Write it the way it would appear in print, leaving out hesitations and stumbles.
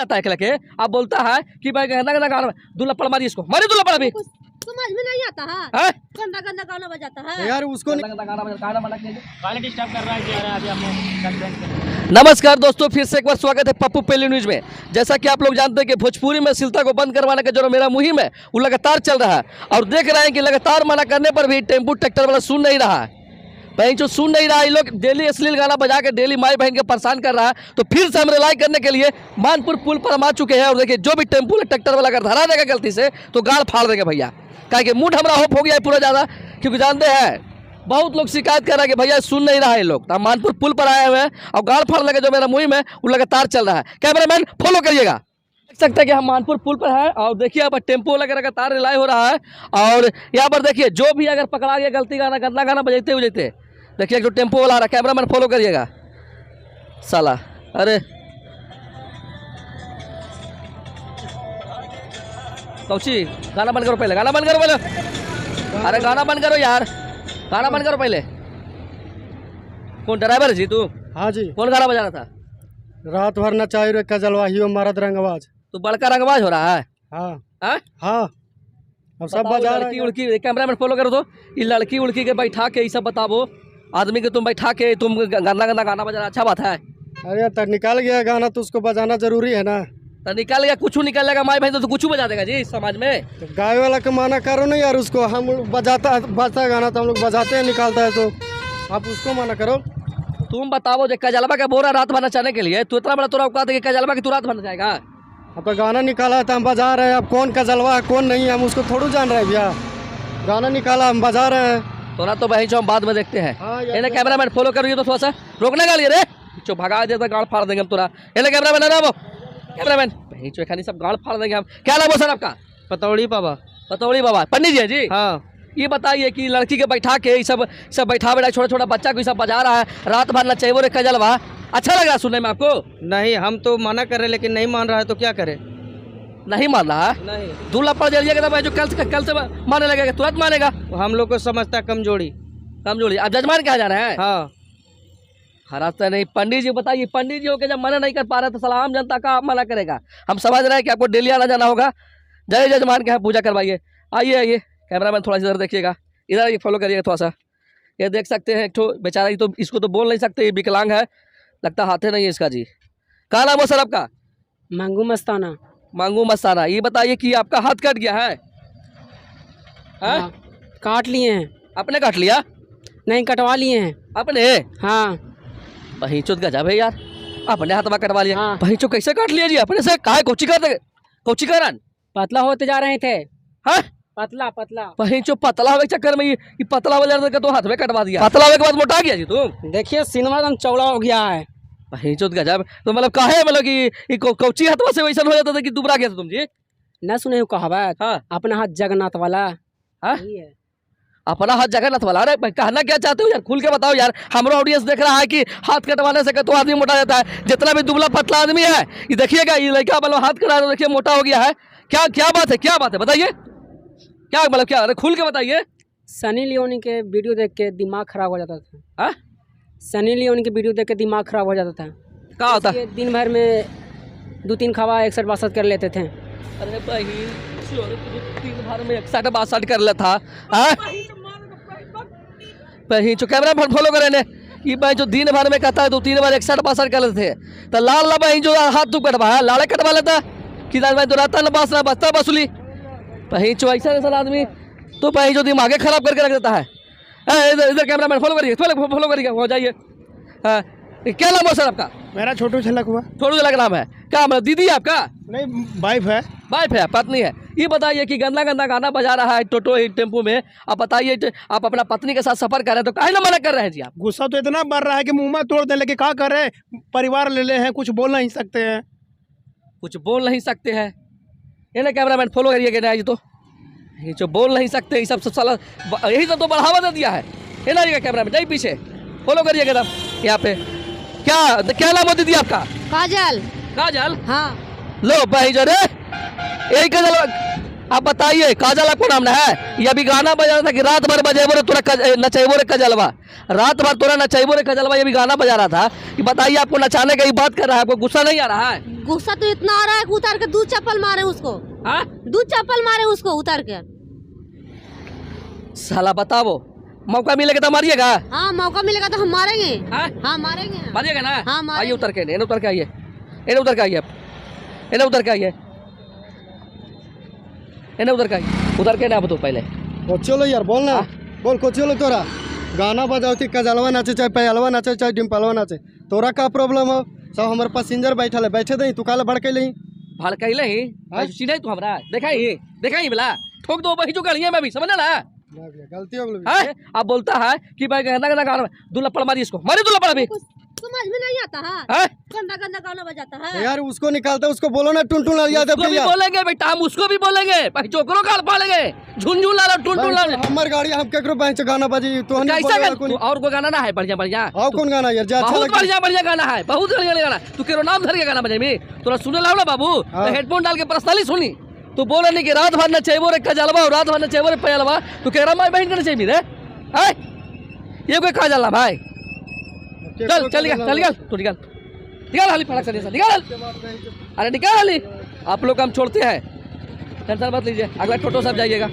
आता है लेके, आप बोलता है कि भाई गंदा गंदा गाना, दूल्हा पड़ मारी इसको, मारी दूल्हा पड़ अभी। समझ में नहीं आता है, गंदा गंदा गाना बजाता है यार, उसको गंदा गाना बजा गाना डिस्टर्ब कर रहा है अभी हम। नमस्कार दोस्तों, फिर से एक बार स्वागत है पप्पू पहली न्यूज में। जैसा कि आप लोग जानते हैं कि भोजपुरी में अश्लीलता को बंद करवाने का जो मेरा मुहिम है वो लगातार चल रहा है, और देख रहे हैं कि लगातार मना करने पर भी टेम्पू ट्रैक्टर वाला सुन नहीं रहा है। भाई जो सुन नहीं रहा है, ये लोग डेली अश्लील गाना बजा के डेली माई बहन के परेशान कर रहा है। तो फिर से हम रिलाई करने के लिए मानपुर पुल पर हम आ चुके हैं, और देखिए जो भी टेम्पू ट्रैक्टर वाला अगर धरा देगा गलती से तो गाड़ फाड़ देगा भैया। कहा कि मूड हमारा होप हो गया है पूरा ज़्यादा, क्योंकि जानते हैं बहुत लोग शिकायत कर रहे हैं कि भैया सुन नहीं रहा है लोग। तो हम मानपुर पुल पर आए हुए हैं और गाड़ फाड़ लगे जो मेरा मुहिम है वो लगातार चल रहा है। कैमरामैन फॉलो करिएगा। देख सकते हैं कि हम मानपुर पुल पर हैं, और देखिए यहाँ पर टेम्पो लगे लगातार रिलाई हो रहा है। और यहाँ पर देखिए जो भी अगर पकड़ा गया गलती गाना गंदा गाना बजाते हुए जाते, देखिए जो टेम्पो वाला आ रहा है, कैमरामैन फॉलो करिएगा। साला अरे कौची, गाना बंद करो पहले, गाना बंद करो पहले। अरे गाना बंद करो यार, गाना बंद करो पहले। कौन ड्राइवर जी तू? हाँ जी। कौन गाना बजा रहा था? रात भर नचाई रे का जलवाहियो मारत रंगवाज। तू बड़का रंगबाज हो रहा है? हाँ हाँ हाँ, अब सब बजा लड़की उड़की, कैमरामैन फॉलो करो तो ये लड़की उड़की के बैठा के ये सब बताओ। आदमी के तुम बैठा के तुम गंदा गंदा गाना बजा रहा, अच्छा बात है? अरे तो निकाल गया गाना तो उसको बजाना जरूरी है ना। तो निकाल गया, कुछ निकालेगा माई भाई तो कुछ बजा देगा जी समाज में। तो गाय वाला का माना करो ना यार, उसको हम बजाता है गाना तो हम लोग बजाते हैं, निकालता है तो आप उसको माना करो। तुम बताओ जो कजलवा का बोरा रात भर नचाने के लिए, तू इतना बड़ा तोरा औकात है कि कजलवा की तू रात भर नचाएगा? अब तो गाना निकाला है तो हम बजा रहे हैं, अब कौन का जलवा है कौन नहीं है हम उसको थोड़ा जान रहे हैं भैया। गाना निकाला हम बजा रहे हैं, तोरा तो बहन चो हम बाद में देखते हैं। हाँ इन्हें कैमरामैन फॉलो करिए तो थोड़ा सा रोकने का लिए रे, चो भगा देता गाड़ फाड़ देंगे हम तोरा। इन्हें कैमरामैन है वो कैमरामैन बहन चो खानी सब गाड़ फाड़ देंगे हम। क्या नाम है सर आपका? पतौड़ी बाबा। पतौड़ी बाबा पंडित जी है जी? हाँ। ये बताइए कि लड़की के बैठा के सब बैठा छोटा छोटा बच्चा को सब बजा रहा है, रात भर नचेबो रे कजलवा, अच्छा लग रहा है सुनने में आपको? नहीं, हम तो मना कर रहे लेकिन नहीं मान रहा है तो क्या करे। नहीं मान रहा है? नहीं, दूल्हा पड़ जाइएगा जो कल से माने लगेगा, तुरंत मानेगा। हम लोग को समझता कमजोरी। कमजोरी? अब जजमान क्या जा रहे हैं? हाँ। हराता नहीं। पंडित जी बताइए, पंडित जी होकर जब मना नहीं कर पा रहे तो सलाम जनता का मना करेगा? हम समझ रहे हैं कि आपको डेली आना जाना होगा। जय जजमान के यहाँ पूजा करवाइए। आइए आइए कैमरामैन थोड़ा सा इधर देखिएगा, इधर ये फॉलो करिएगा थोड़ा सा। ये देख सकते हैं एक ठो बेचारा, ये तो इसको तो बोल नहीं सकते, ये विकलांग है, लगता हाथे नहीं है इसका जी। कहाँ नाम है सर आपका? मांगू मस्ताना। मांगू मस्ताना। ये बताइए कि आपका हाथ कट गया है? हाँ, काट लिए हैं। आपने काट लिया? नहीं, कटवा लिए हैं आपने? हाँ। पहीचोद गजब है यार, अपने हाथवा कटवा लिया। हाँ। पहीचो कैसे काट लिया जी अपने से? काहे कोची करन पतला होते जा रहे थे। हाँ? पतला पतला। पहीचो पतला होने के चक्कर में ये पतला हो जाने का तो हाथ में कटवा दिया। पतला होने के बाद मोटा गया जी तुम? देखिए सिनेमा एकदम चौड़ा हो गया है। पहीचोद गजब। तो मतलब काहे मतलब कि कोची हाथवा से वैसा हो जाता था कि दुबरा गया था तुम जी? न सुने हो कहावत? हाँ। अपना हाथ जगन्नाथ वाला। हाँ? यही है। अपना हाथ जगन्नाथ वाला? अरे कहना क्या चाहते हो यार, खुल के बताओ यार। हमारा ऑडियंस देख रहा है कि हाथ कटवाने से तो आदमी मोटा जाता है। जितना भी दुबला पतला आदमी है ये देखिएगा, ये लड़का मतलब हाथ कटा देखिए मोटा हो गया है। क्या क्या बात है, क्या बात है बताइए, क्या मतलब क्या? अरे खुल के बताइए। सनी लियोनी के वीडियो देख के दिमाग खराब हो जाता था। हाँ? सनी लियोनी के वीडियो देख के दिमाग खराब हो जाता था। क्या होता? दिन भर में 2-3 खवा 61-62 कर लेते थे। अरे भाई दिन भर में 61-62 कर लेता। जो कैमरा फॉलो करे ने ये भाई जो दिन भर में कहता है 2-3 बार 61-62 कर लेते थे, तो लाल ला भाई जो हाथ तू कटवा लाले कटवा लेता कि भाई तो रहता न बास ना बसता वसूली। भाई जो ऐसा आदमी तो भाई जो दिमागे खराब करके रख देता है। इधर इधर कैमरा फॉलो करिए, फॉलो करिए, हो जाइए। हाँ, क्या नाम है सर आपका? मेरा छोटू झलक हुआ। छोटू झलक नाम है? क्या मतलब दीदी है आपका? नहीं, वाइफ है। वाइफ है, पत्नी है। ये बताइए कि गंदा गंदा गाना बजा रहा है टोटो टेम्पो में, आप बताइए आप अपना पत्नी के साथ सफर कर रहे हैं तो काहे ना मना कर रहे हैं जी आप? गुस्सा तो इतना बढ़ रहा है कि मुंह में तोड़ दे, लेकिन क्या करे, परिवार ले ले हैं, कुछ बोल नहीं सकते हैं। कुछ बोल नहीं सकते हैं? ये ना कैमरामैन फॉलो करिए ना जी। तो ये जो बोल नहीं सकते ये सब साला यही सब तो बढ़ावा दे दिया है। ये ना ये कैमरामैन नहीं पीछे फॉलो करिएगा ना यहाँ पे। क्या नाम है दीदी आपका? काजल। काजल? हाँ। लो भाई जो रे यही काजल, आप बताइए काजल आपको नाम ना है? ये अभी गाना बजा रहा था कि रात भर बजेबो रे तोरा नचेबो रे कजलवा, रात भर तोरा नचेबो रे कजलवा, ये भी गाना बजा रहा था। कि बताइए आपको नचाने का ही बात कर रहा है, आपको गुस्सा नहीं आ रहा है? गुस्सा तो इतना आ रहा है कि उतार के 2 चप्पल मारे उसको। हाँ 2 चप्पल मारे उसको उतार के। साला बताओ, मौका मिलेगा तो मारिएगा? हाँ मौका मिलेगा तो हम मारेंगे। हाँ हाँ मारेंगे। मारिएगा ना? हाँ मारेंगे। आइए उतर के, इन्हें उतर के आइए, इन्हें उतर के आइए, इन्हें उतर के आइए, इन्हें उतर के आइए, उतर के ना तो पहले चलो यार बोल ना, बोल को चलो तोरा गाना बजाओती कजलवा नाचे चाहे पहलवा नाचे चाहे डिम्पलवा नाचे, तोरा का प्रॉब्लम हो? सब हमारे पैसेंजर बैठल है, बैठे दही तू काला भड़के ही भड़कैले ही सीधे तू हमरा देखा ही बोला ठोक दो वही जो गाड़ियां में भी समझ ना। गलती हो गई। है अब बोलता है कि भाई गंदा गंदा गाना, 2 लपड़ मारी इसको, मारी 2 लपड़ अभी। समझ में नहीं आता है, हैं? गंदा गंदा गाना बजाता है। यार उसको निकालता, उसको बोलो ना टुन टुन यादव उसको भी बोलेंगे बेटा, हम उसको भी बोलेंगे, भाई चोकरो गाल पालेंगे, झुनझुन ला लो, टुन टुन ला लो। हमार गाड़ी हम केकरो बैंक गाना बजी तो नहीं कैसा बोलेगा गाना? कोई। और कोई गाना ना है बढ़िया बढ़िया? और कौन गाना यार जा अच्छा बहुत लगे? बढ़िया गाना है, बहुत बढ़िया गाना। तू केरो नाम धर के गाना बजे में तोरा सुने लाओ ना बाबू, तो हेडफोन डाल के पर्सनली सुनी। तू बोले नहीं कि रात भर न चाहिए रे कजलवा, रात भर न चाहिए रे पयलवा, तू कह रहा माई बहन करना चाहिए रे? है ये कोई कहा जाला भाई? चल चल निकल तू निकाल हाली फड़क से निकाल, अरे निकाल हाली। आप लोग हम छोड़ते हैं, टेंशन मत लीजिए, अगला टोटो सब जाइएगा।